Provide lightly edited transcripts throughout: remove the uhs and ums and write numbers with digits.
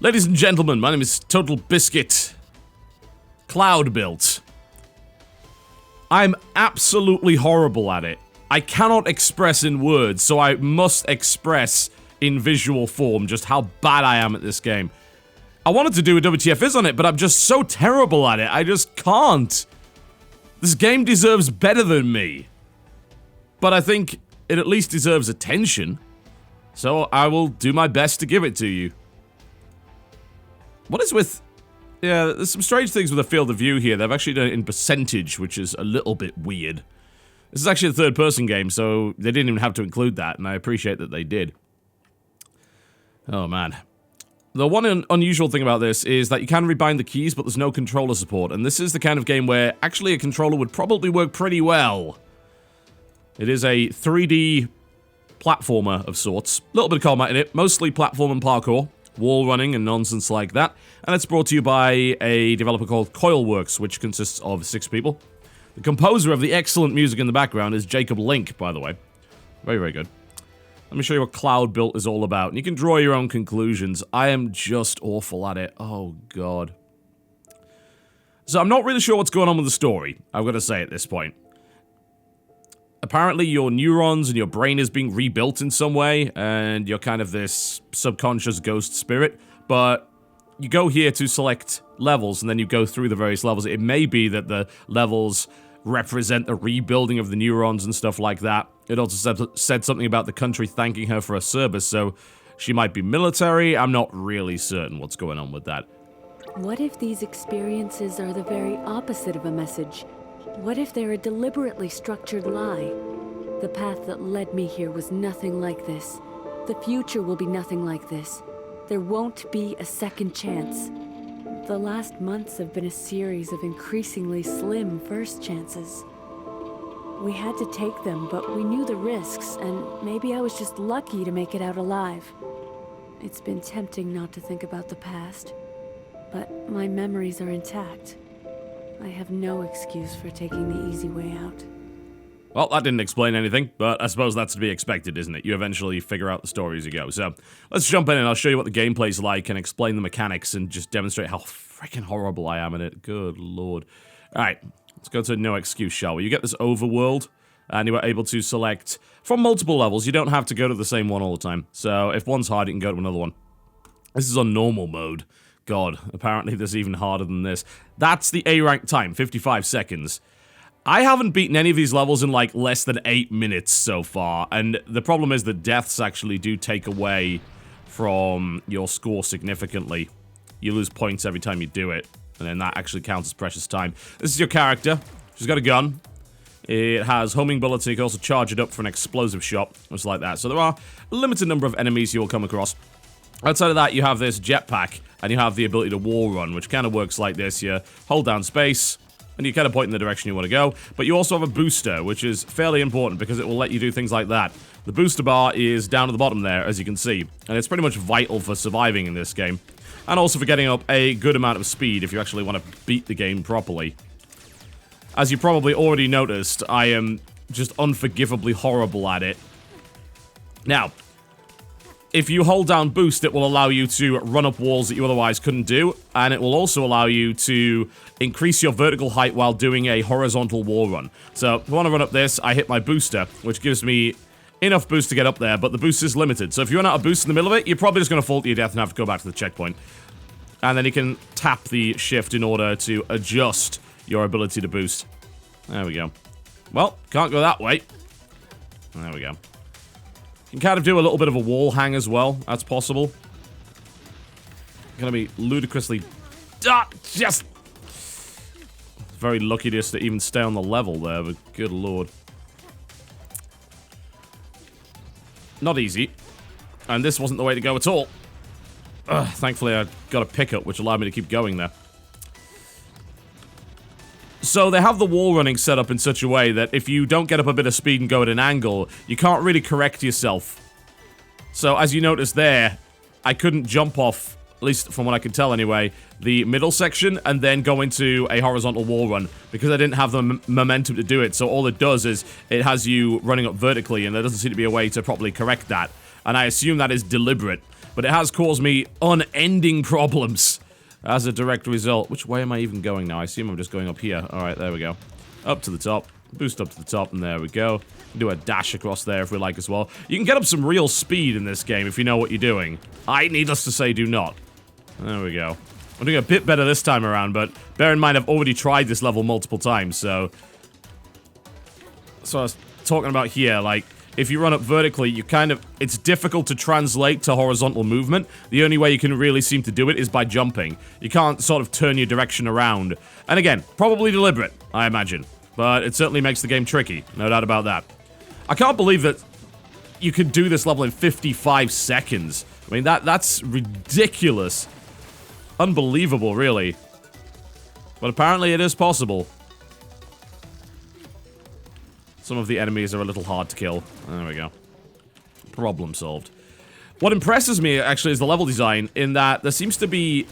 Ladies and gentlemen, my name is TotalBiscuit. Cloudbuilt. I'm absolutely horrible at it. I cannot express in words, so I must express in visual form just how bad I am at this game. I wanted to do a WTF on it, but I'm just so terrible at it, I just can't. This game deserves better than me. But I think it at least deserves attention. So I will do my best to give it to you. What is with... Yeah, there's some strange things with the field of view here. They've actually done it in percentage, which is a little bit weird. This is actually a third-person game, so they didn't even have to include that, and I appreciate that they did. Oh, man. The one unusual thing about this is that you can rebind the keys, but there's no controller support, and this is the kind of game where actually a controller would probably work pretty well. It is a 3D platformer of sorts. A little bit of combat in it, mostly platform and parkour, wall running and nonsense like that, and it's brought to you by a developer called Coilworks, which consists of 6 people. The composer of the excellent music in the background is Jacob Link, by the way. Very, very good. Let me show you what Cloudbuilt is all about, and you can draw your own conclusions. I am just awful at it. Oh, God. So I'm not really sure what's going on with the story, I've got to say at this point. Apparently your neurons and your brain is being rebuilt in some way, and you're kind of this subconscious ghost spirit, but you go here to select levels, and then you go through the various levels. It may be that the levels represent the rebuilding of the neurons and stuff like that. It also said something about the country thanking her for her service, so she might be military. I'm not really certain what's going on with that. What if these experiences are the very opposite of a message? What if they're a deliberately structured lie? The path that led me here was nothing like this. The future will be nothing like this. There won't be a second chance. The last months have been a series of increasingly slim first chances. We had to take them, but we knew the risks, and maybe I was just lucky to make it out alive. It's been tempting not to think about the past, but my memories are intact. I have no excuse for taking the easy way out. Well, that didn't explain anything, but I suppose that's to be expected, isn't it? You eventually figure out the story as you go. So, let's jump in and I'll show you what the gameplay's like and explain the mechanics and just demonstrate how freaking horrible I am in it. Good lord. Alright, let's go to no excuse, shall we? You get this overworld, and you are able to select from multiple levels. You don't have to go to the same one all the time. So, if one's hard, you can go to another one. This is on normal mode. God, apparently this is even harder than this. That's the A rank time, 55 seconds. I haven't beaten any of these levels in like less than 8 minutes so far, and the problem is that deaths actually do take away from your score significantly. You lose points every time you do it, and then that actually counts as precious time. This is your character. She's got a gun. It has homing bullets, and you can also charge it up for an explosive shot, just like that. So there are a limited number of enemies you will come across. Outside of that, you have this jetpack, and you have the ability to wall run, which kind of works like this. You hold down space, and you kind of point in the direction you want to go. But you also have a booster, which is fairly important because it will let you do things like that. The booster bar is down at the bottom there, as you can see, and it's pretty much vital for surviving in this game. And also for getting up a good amount of speed if you actually want to beat the game properly. As you probably already noticed, I am just unforgivably horrible at it. Now, if you hold down boost, it will allow you to run up walls that you otherwise couldn't do, and it will also allow you to increase your vertical height while doing a horizontal wall run. So, if I want to run up this, I hit my booster, which gives me enough boost to get up there, but the boost is limited. So if you run out of boost in the middle of it, you're probably just going to fall to your death and have to go back to the checkpoint. And then you can tap the shift in order to adjust your ability to boost. There we go. Well, can't go that way. There we go. You can kind of do a little bit of a wall hang as well. That's possible. Gonna be ludicrously... just... Very lucky just to even stay on the level there, but good lord. Not easy. And this wasn't the way to go at all. Thankfully, I got a pickup, which allowed me to keep going there. So they have the wall running set up in such a way that if you don't get up a bit of speed and go at an angle, you can't really correct yourself. So as you notice there, I couldn't jump off, at least from what I could tell anyway, the middle section and then go into a horizontal wall run because I didn't have the momentum to do it. So all it does is it has you running up vertically and there doesn't seem to be a way to properly correct that. And I assume that is deliberate. But but it has caused me unending problems as a direct result. Which way am I even going now? I assume I'm just going up here. Alright, there we go. Up to the top. Boost up to the top, and there we go. Do a dash across there if we like as well. You can get up some real speed in this game if you know what you're doing. I, needless to say, do not. There we go. I'm doing a bit better this time around, but bear in mind I've already tried this level multiple times, so... So I was talking about here, like, if you run up vertically, you kind of... It's difficult to translate to horizontal movement. The only way you can really seem to do it is by jumping. You can't sort of turn your direction around. And again, probably deliberate, I imagine. But it certainly makes the game tricky, no doubt about that. I can't believe that you could do this level in 55 seconds. I mean, that's ridiculous. Unbelievable, really. But apparently it is possible. Some of the enemies are a little hard to kill. There we go. Problem solved. What impresses me, actually, is the level design, in that there seems to be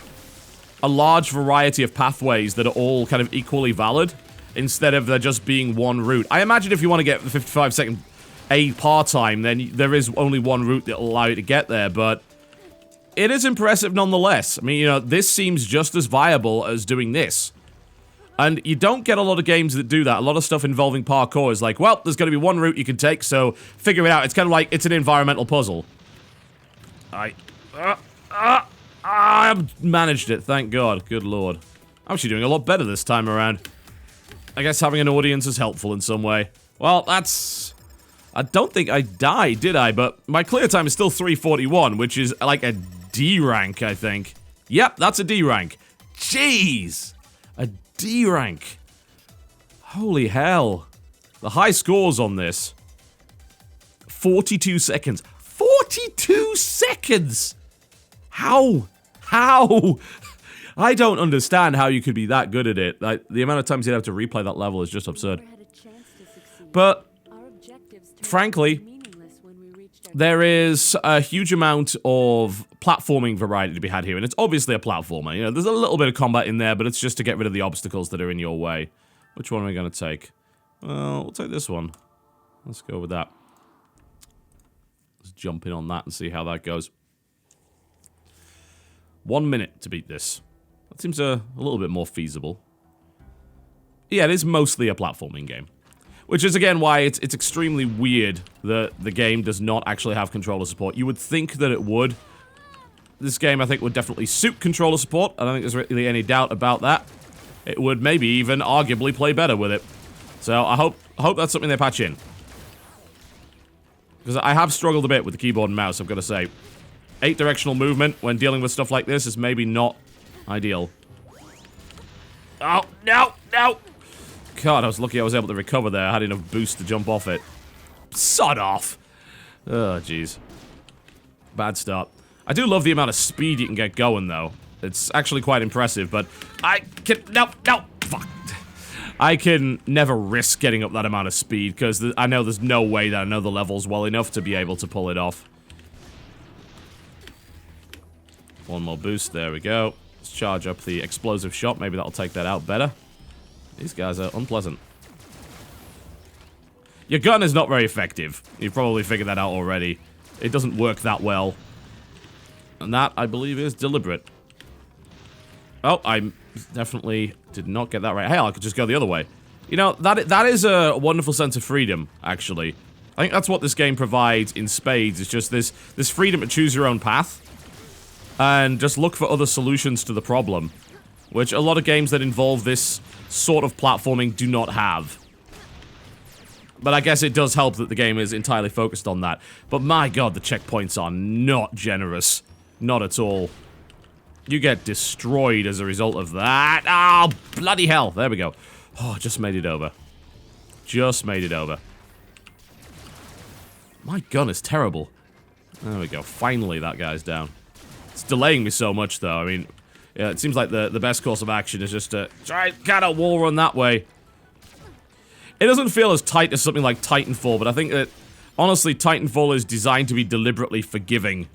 a large variety of pathways that are all kind of equally valid, instead of there just being one route. I imagine if you want to get the 55-second par time, then there is only one route that will allow you to get there, but it is impressive nonetheless. I mean, you know, this seems just as viable as doing this. And you don't get a lot of games that do that. A lot of stuff involving parkour is like, well, there's going to be one route you can take, so figure it out. It's kind of like, it's an environmental puzzle. I managed it, thank God. Good lord. I'm actually doing a lot better this time around. I guess having an audience is helpful in some way. Well, that's... I don't think I died, did I? But my clear time is still 3:41, which is like a D rank, I think. Yep, that's a D rank. Jeez! A D rank. Holy hell. The high scores on this. 42 seconds. 42 seconds! How? How? I don't understand how you could be that good at it. Like, the amount of times you'd have to replay that level is just absurd. But, frankly, there is a huge amount of platforming variety to be had here, and it's obviously a platformer. You know, there's a little bit of combat in there, but it's just to get rid of the obstacles that are in your way. Which one are we going to take? Well, we'll take this one. Let's go with that. Let's jump in on that and see how that goes. 1 minute to beat this. That seems a little bit more feasible. Yeah, it is mostly a platforming game. Which is, again, why it's extremely weird that the game does not actually have controller support. You would think that it would. This game, I think, would definitely suit controller support. I don't think there's really any doubt about that. It would maybe even arguably play better with it. So I hope that's something they patch in. Because I have struggled a bit with the keyboard and mouse, I've got to say. 8-directional movement when dealing with stuff like this is maybe not ideal. Oh, no, no! God, I was lucky I was able to recover there. I had enough boost to jump off it. Sod off! Oh, jeez. Bad start. I do love the amount of speed you can get going, though. It's actually quite impressive, but I can... No, no! Fuck. I can never risk getting up that amount of speed, because I know there's no way that I know the levels well enough to be able to pull it off. One more boost, there we go. Let's charge up the explosive shot, maybe that'll take that out better. These guys are unpleasant. Your gun is not very effective. You've probably figured that out already. It doesn't work that well. And that, I believe, is deliberate. Oh, I definitely did not get that right. Hell, I could just go the other way. You know, that is a wonderful sense of freedom, actually. I think that's what this game provides in spades. It's just this freedom to choose your own path. And just look for other solutions to the problem. Which a lot of games that involve this sort of platforming do not have. But I guess it does help that the game is entirely focused on that. But my god, the checkpoints are not generous. Not at all. You get destroyed as a result of that. Oh, bloody hell. There we go. Oh, just made it over. Just made it over. My gun is terrible. There we go. Finally, that guy's down. It's delaying me so much, though. I mean, yeah, it seems like the best course of action is just to try and kind of wall run that way. It doesn't feel as tight as something like Titanfall, but I think that, honestly, Titanfall is designed to be deliberately forgiving.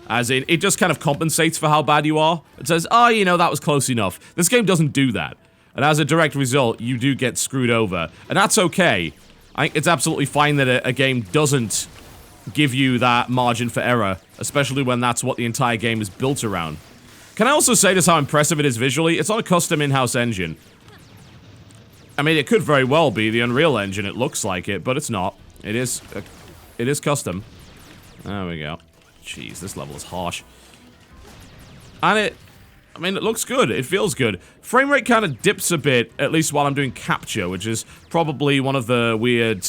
As in, it just kind of compensates for how bad you are. It says, oh, you know, that was close enough. This game doesn't do that. And as a direct result, you do get screwed over. And that's okay. I think it's absolutely fine that a game doesn't give you that margin for error, especially when that's what the entire game is built around. Can I also say just how impressive it is visually? It's on a custom in-house engine. I mean, it could very well be the Unreal Engine, it looks like it, but it's not. It is custom. There we go. Jeez, this level is harsh. And I mean, it looks good. It feels good. Frame rate kind of dips a bit, at least while I'm doing capture, which is probably one of the weird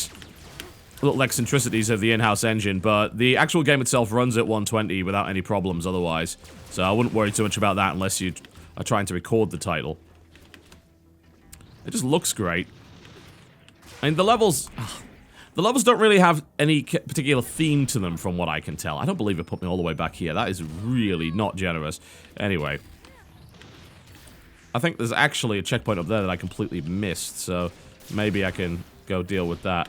little eccentricities of the in-house engine, but the actual game itself runs at 120 without any problems otherwise. So I wouldn't worry too much about that unless you are trying to record the title. It just looks great. I mean, the levels don't really have any particular theme to them from what I can tell. I don't believe it put me all the way back here. That is really not generous. Anyway. I think there's actually a checkpoint up there that I completely missed, so maybe I can go deal with that.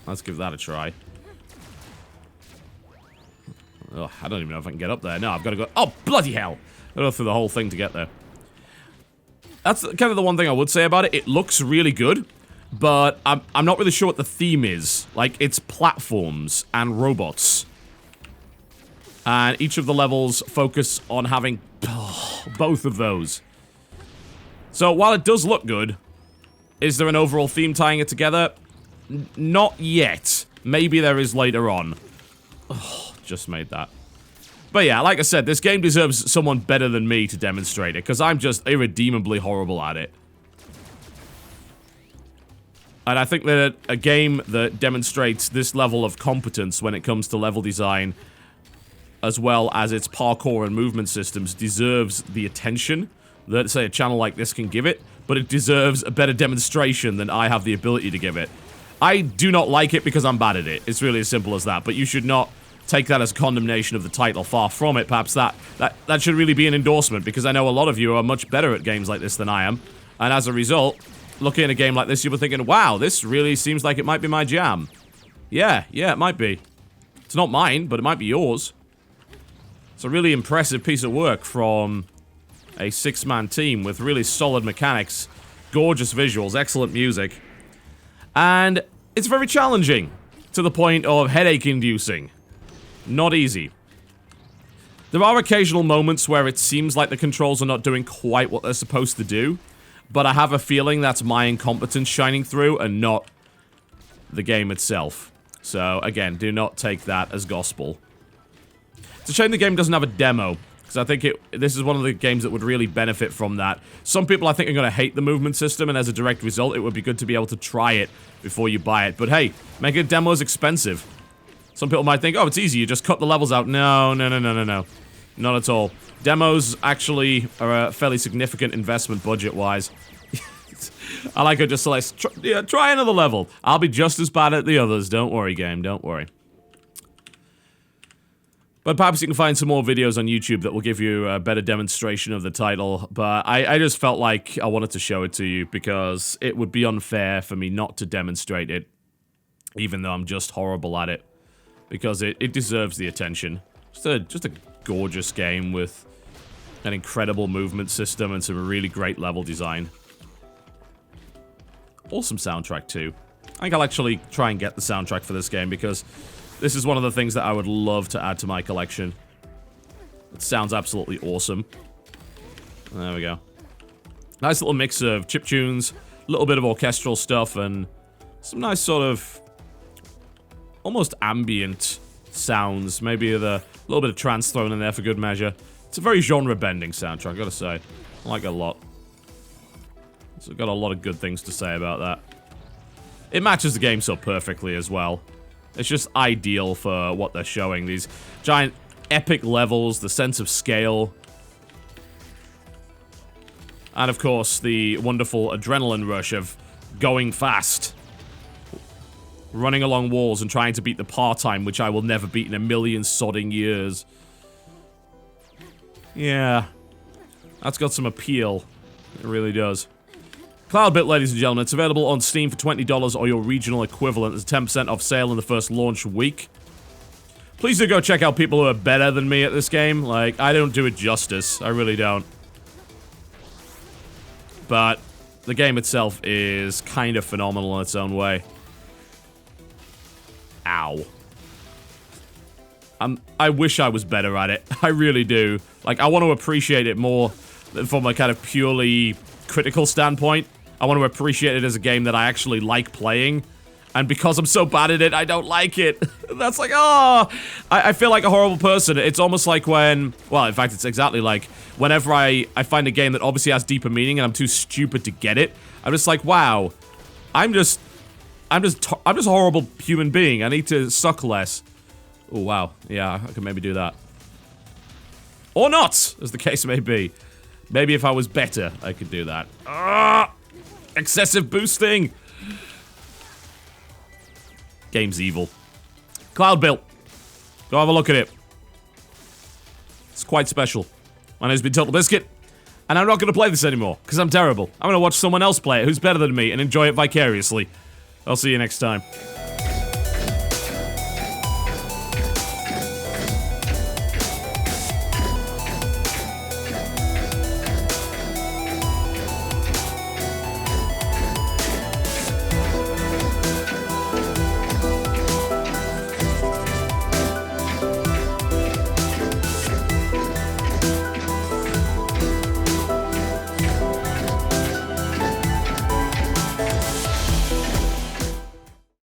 Let's give that a try. Oh, I don't even know if I can get up there. No, I've got to go... Oh, bloody hell! I've got to go through the whole thing to get there. That's kind of the one thing I would say about it. It looks really good, but I'm not really sure what the theme is. Like, it's platforms and robots. And each of the levels focus on having both of those. So, while it does look good, is there an overall theme tying it together? Not yet. Maybe there is later on. Oh, just made that. But yeah, like I said, this game deserves someone better than me to demonstrate it, because I'm just irredeemably horrible at it. And I think that a game that demonstrates this level of competence when it comes to level design, as well as its parkour and movement systems, deserves the attention that, say, a channel like this can give it, but it deserves a better demonstration than I have the ability to give it. I do not like it because I'm bad at it. It's really as simple as that, but you should not take that as condemnation of the title. Far from it. Perhaps that should really be an endorsement, because I know a lot of you are much better at games like this than I am, and as a result, looking at a game like this, you'll be thinking, wow, this really seems like it might be my jam. Yeah, it might be. It's not mine, but it might be yours. It's a really impressive piece of work from a 6-man team with really solid mechanics, gorgeous visuals, excellent music, and it's very challenging to the point of headache-inducing. Not easy. There are occasional moments where it seems like the controls are not doing quite what they're supposed to do, but I have a feeling that's my incompetence shining through and not the game itself. So, again, do not take that as gospel. It's a shame the game doesn't have a demo, because I think this is one of the games that would really benefit from that. Some people, I think, are going to hate the movement system, and as a direct result, it would be good to be able to try it before you buy it. But hey, making a demo is expensive. Some people might think, oh, it's easy, you just cut the levels out. No. Not at all. Demos actually are a fairly significant investment budget-wise. I like it just to, like, try another level. I'll be just as bad at the others. Don't worry, game, don't worry. But perhaps you can find some more videos on YouTube that will give you a better demonstration of the title. But I just felt like I wanted to show it to you because it would be unfair for me not to demonstrate it, even though I'm just horrible at it. Because it deserves the attention. Just a gorgeous game with an incredible movement system and some really great level design. Awesome soundtrack too. I think I'll actually try and get the soundtrack for this game because this is one of the things that I would love to add to my collection. It sounds absolutely awesome. There we go. Nice little mix of chiptunes, a little bit of orchestral stuff, and some nice sort of almost ambient sounds. Maybe with a little bit of trance thrown in there for good measure. It's a very genre-bending soundtrack, I gotta say. I like it a lot. So I've got a lot of good things to say about that. It matches the game so perfectly as well. It's just ideal for what they're showing. These giant epic levels, the sense of scale. And of course, the wonderful adrenaline rush of going fast. Running along walls and trying to beat the par time, which I will never beat in a million sodding years. Yeah. That's got some appeal. It really does. Cloudbuilt, ladies and gentlemen, it's available on Steam for $20 or your regional equivalent. There's a 10% off sale in the first launch week. Please do go check out people who are better than me at this game. Like, I don't do it justice. I really don't. But the game itself is kind of phenomenal in its own way. Ow. I wish I was better at it. I really do. Like, I want to appreciate it more from a kind of purely critical standpoint. I want to appreciate it as a game that I actually like playing. And because I'm so bad at it, I don't like it. That's like, oh, I feel like a horrible person. It's almost like when, well, in fact, it's exactly like whenever I find a game that obviously has deeper meaning and I'm too stupid to get it, I'm just like, wow, I'm just a horrible human being. I need to suck less. Oh, wow. Yeah, I could maybe do that. Or not, as the case may be. Maybe if I was better, I could do that. Ah! Excessive boosting! Game's evil. Cloudbuilt. Go have a look at it. It's quite special. My name's been TotalBiscuit, and I'm not going to play this anymore, because I'm terrible. I'm going to watch someone else play it who's better than me and enjoy it vicariously. I'll see you next time.